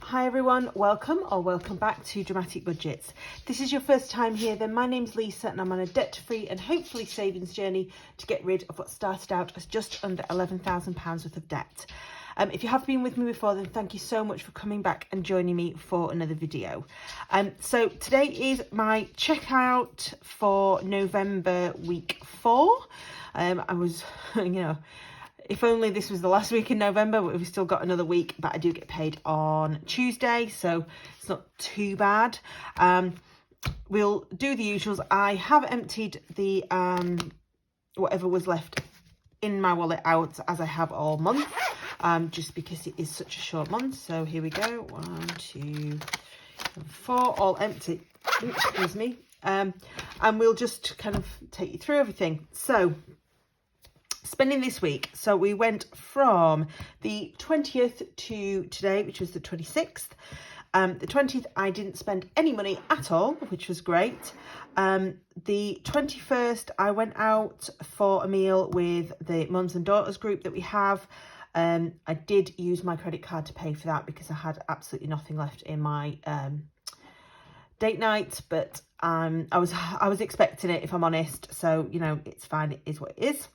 Hi everyone, welcome back to Dramatic Budgets. This is your first time here, then my name's Lisa and I'm on a debt-free and hopefully savings journey to get rid of what started out as just under £11,000 worth of debt. If you have been with me before, then thank you so much for coming back and joining me for another video. So today is my checkout for November week 4. I was, if only this was the last week in November, but we've still got another week, but I do get paid on Tuesday, so it's not too bad. We'll do the usuals. I have emptied the whatever was left in my wallet out as I have all month, just because it is such a short month. So here we go, 1, 2, 4, all empty. Oops, excuse me. And we'll just kind of take you through everything. So spending this week, so we went from the 20th to today, which was the 26th. The 20th I didn't spend any money at all, which was great. The 21st I went out for a meal with the mums and daughters group that we have. I did use my credit card to pay for that because I had absolutely nothing left in my date night, but I was expecting it, if I'm honest, so it's fine, it is what it is.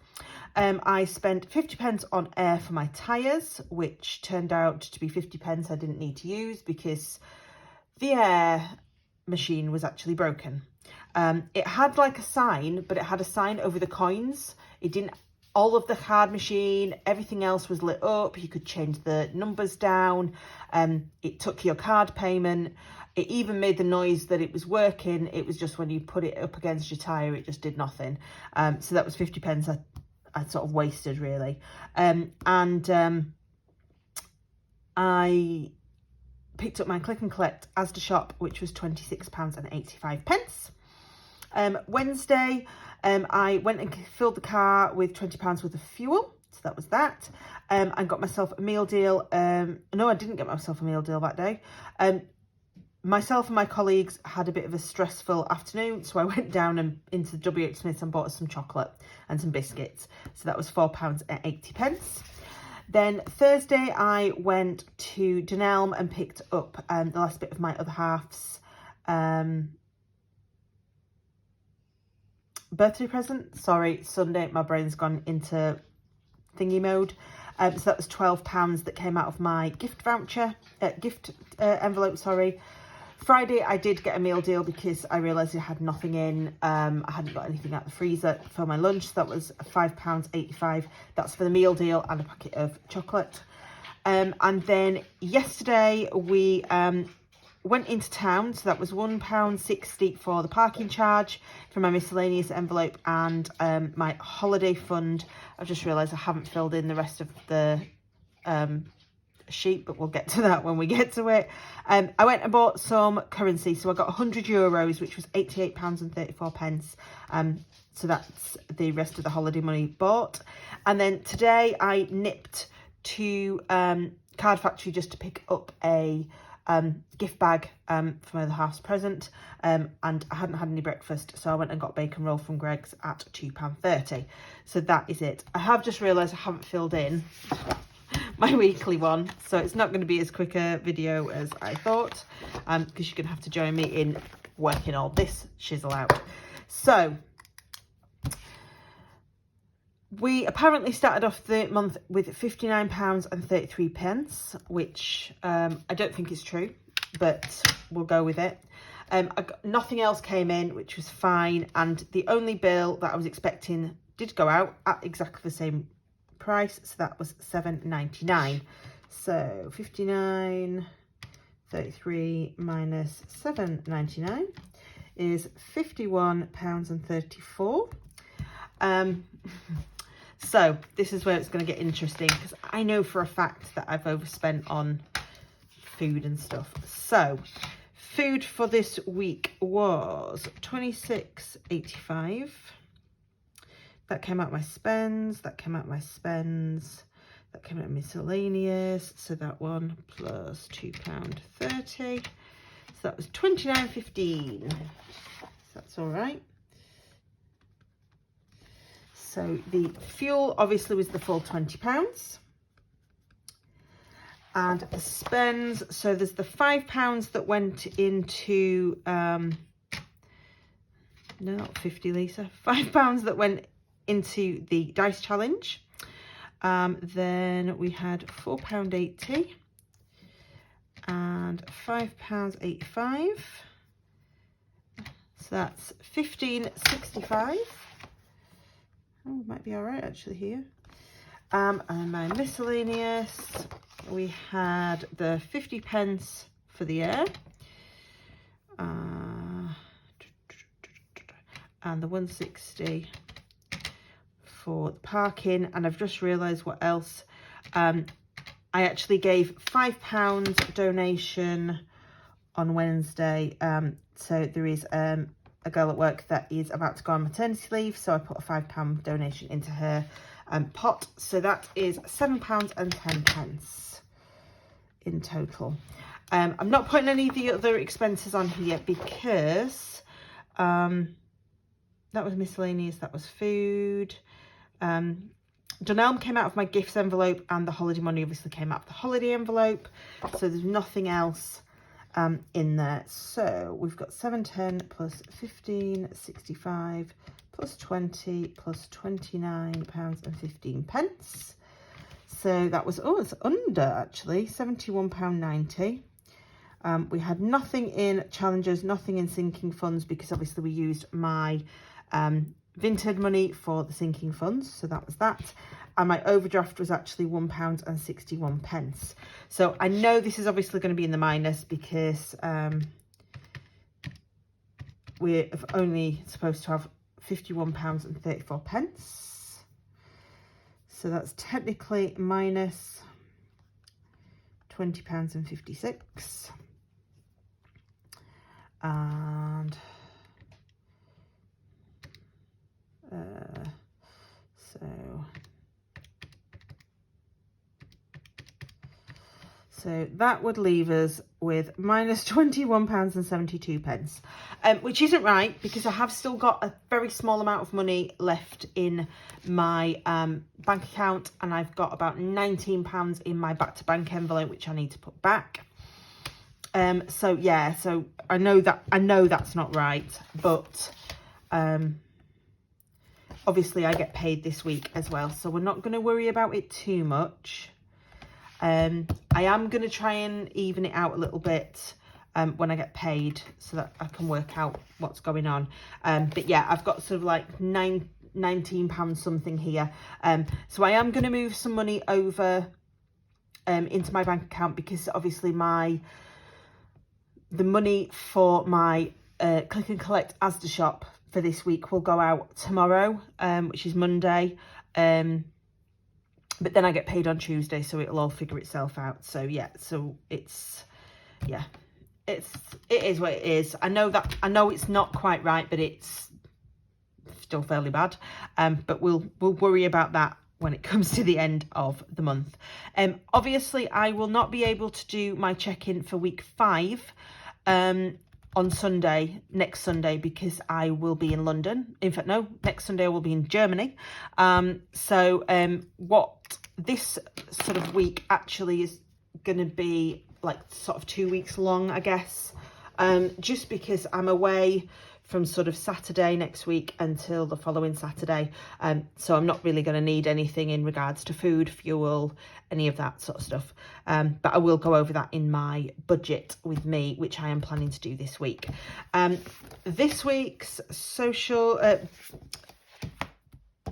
I spent 50p on air for my tyres, which turned out to be 50p I didn't need to use because the air machine was actually broken. It had like a sign, but it had a sign over the coins. It didn't, all of the card machine, everything else was lit up. You could change the numbers down. It took your card payment. It even made the noise that it was working. It was just when you put it up against your tyre, it just did nothing. So that was 50p I sort of wasted, really. I picked up my click and collect Asda shop, which was £26.85. Wednesday, I went and filled the car with £20 worth of fuel. So that was that. I got myself a meal deal. No, I didn't get myself a meal deal that day. Myself and my colleagues had a bit of a stressful afternoon, so I went down and into the WH Smith's and bought us some chocolate and some biscuits. So that was £4.80. Then Thursday, I went to Dunelm and picked up the last bit of my other half's birthday present. Sorry, Sunday, my brain's gone into thingy mode. So that was £12 that came out of my gift envelope, sorry. Friday, I did get a meal deal because I realised I had nothing in. I hadn't got anything out the freezer for my lunch. So that was £5.85. That's for the meal deal and a packet of chocolate. And then yesterday, we went into town. So that was £1.60 for the parking charge for my miscellaneous envelope and my holiday fund. I've just realised I haven't filled in the rest of the sheet, but we'll get to that when we get to it. I went and bought some currency, so I got €100, which was £88.34. So that's the rest of the holiday money bought. And then today I nipped to Card Factory just to pick up a gift bag for my other half's present, and I hadn't had any breakfast, so I went and got bacon roll from Greggs at £2.30. So that is it. I have just realised I haven't filled in my weekly one, so it's not going to be as quick a video as I thought, because you're going to have to join me in working all this shizzle out. So we apparently started off the month with £59.33, which I don't think is true, but we'll go with it. Nothing else came in, which was fine, and the only bill that I was expecting did go out at exactly the same price, so that was £7.99. So 59.33 minus £7.99 is £51.34. So this is where it's going to get interesting, because I know for a fact that I've overspent on food and stuff. So food for this week was £26.85. That came out my spends, that came out my spends, that came out miscellaneous, so that one plus £2.30. So that was £29.15. So that's all right. So the fuel obviously was the full £20. And the spends, so there's the £5 that went into, no, not 50, Lisa, £5 that went into the dice challenge. Then we had £4.80 and £5.85. So that's £15.65. Oh, might be all right actually here. And my miscellaneous, we had the 50p for the air, and the 160 for the parking. And I've just realised what else. I actually gave £5 donation on Wednesday. So there is a girl at work that is about to go on maternity leave, so I put a £5 donation into her pot. So that is £7.10 in total. I'm not putting any of the other expenses on here because that was miscellaneous, that was food. Dunelm came out of my gifts envelope, and the holiday money obviously came out of the holiday envelope, so there's nothing else in there. So we've got 710 plus 15.65 plus 20 plus £29.15. So that was, oh, it's under actually, £71.90. We had nothing in challenges, nothing in sinking funds, because obviously we used my Vinted money for the sinking funds, so that was that. And my overdraft was actually £1.61. So I know this is obviously going to be in the minus because we're only supposed to have £51.34. So that's technically minus £20.56. And so that would leave us with minus £21.72, which isn't right because I have still got a very small amount of money left in my bank account, and I've got about £19 in my back to bank envelope which I need to put back. So yeah, so I know that's not right, but obviously I get paid this week as well, so we're not going to worry about it too much. I am going to try and even it out a little bit when I get paid, so that I can work out what's going on. But yeah, I've got sort of like £19 something here. So I am going to move some money over into my bank account, because obviously the money for my click and collect Asda shop for this week will go out tomorrow, which is Monday. But then I get paid on Tuesday, so it'll all figure itself out. So yeah, so it is what it is. I know it's not quite right, but it's still fairly bad. But we'll worry about that when it comes to the end of the month. Obviously I will not be able to do my check-in for week 5 on next Sunday, because I will be in London. In fact, no, next Sunday I will be in Germany. So what this sort of week actually is going to be like sort of 2 weeks long, I guess, just because I'm away from sort of Saturday next week until the following Saturday. So I'm not really going to need anything in regards to food, fuel, any of that sort of stuff. But I will go over that in my budget with me, which I am planning to do this week. This week's social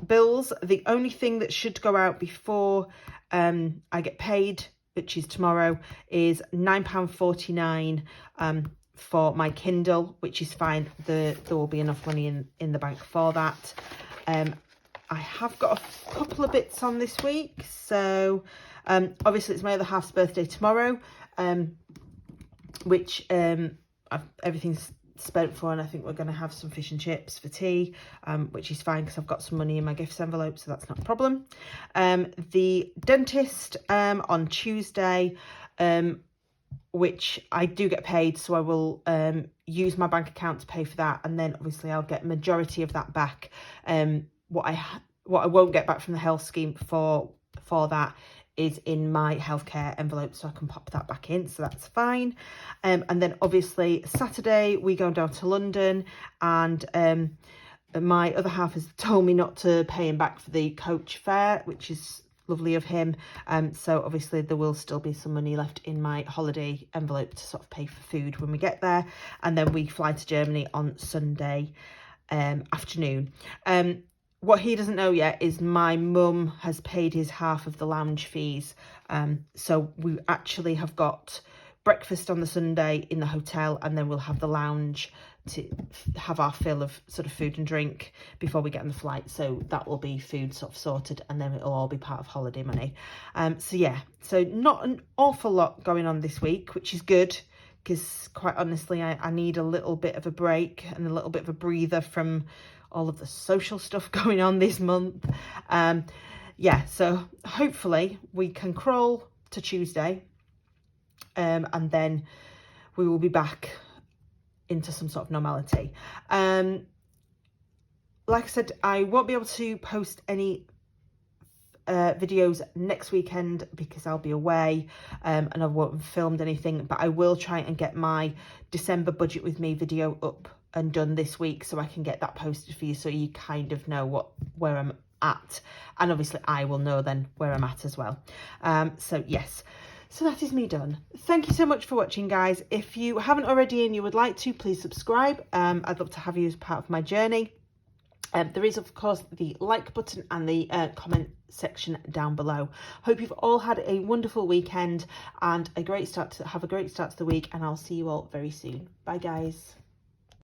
bills, the only thing that should go out before I get paid, which is tomorrow, is £9.49 for my Kindle, which is fine. There will be enough money in the bank for that. I have got a couple of bits on this week. So obviously it's my other half's birthday tomorrow, which everything's spent for, and I think we're going to have some fish and chips for tea, which is fine because I've got some money in my gifts envelope, so that's not a problem. The dentist on Tuesday, which I do get paid, so I will use my bank account to pay for that, and then obviously I'll get majority of that back. What I won't get back from the health scheme for that is in my healthcare envelope, so I can pop that back in, so that's fine. And then obviously Saturday we go down to London, and my other half has told me not to pay him back for the coach fare, which is lovely of him. So obviously there will still be some money left in my holiday envelope to sort of pay for food when we get there, and then we fly to Germany on Sunday afternoon. What he doesn't know yet is my mum has paid his half of the lounge fees. So we actually have got breakfast on the Sunday in the hotel, and then we'll have the lounge to have our fill of sort of food and drink before we get on the flight. So that will be food sort of sorted, and then it'll all be part of holiday money. So yeah, so not an awful lot going on this week, which is good, because quite honestly I need a little bit of a break and a little bit of a breather from all of the social stuff going on this month. Yeah, so hopefully we can crawl to Tuesday, and then we will be back into some sort of normality. Like I said, I won't be able to post any videos next weekend because I'll be away, and I won't have filmed anything, but I will try and get my December budget with me video up and done this week, so I can get that posted for you, so you kind of know where I'm at, and obviously I will know then where I'm at as well. So yes, so that is me done. Thank you so much for watching, guys. If you haven't already and you would like to, please subscribe. I'd love to have you as part of my journey. There is, of course, the like button and the comment section down below. Hope you've all had a wonderful weekend and have a great start to the week, and I'll see you all very soon. Bye, guys.